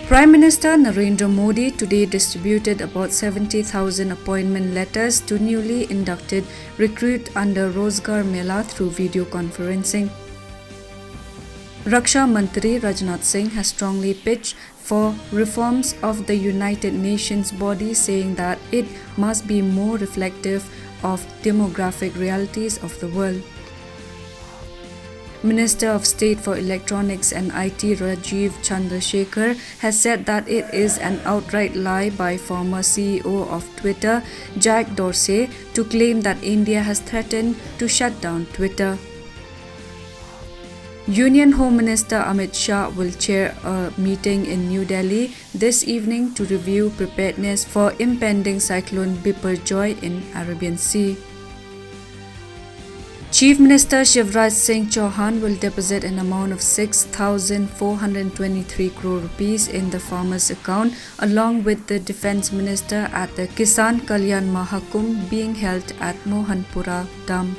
Prime Minister Narendra Modi today distributed about 70,000 appointment letters to newly inducted recruits under Rozgar Mela through video conferencing. Raksha Mantri Rajnath Singh has strongly pitched for reforms of the United Nations body, saying that it must be more reflective of demographic realities of the world. Minister of State for Electronics and IT Rajiv Chandrasekhar has said that it is an outright lie by former CEO of Twitter, Jack Dorsey, to claim that India has threatened to shut down Twitter. Union Home Minister Amit Shah will chair a meeting in New Delhi this evening to review preparedness for impending cyclone Biparjoy in Arabian Sea. Chief Minister Shivraj Singh Chauhan will deposit an amount of 6,423 crore rupees in the farmers' account along with the Defence Minister at the Kisan Kalyan Mahakumbh being held at Mohanpura Dam.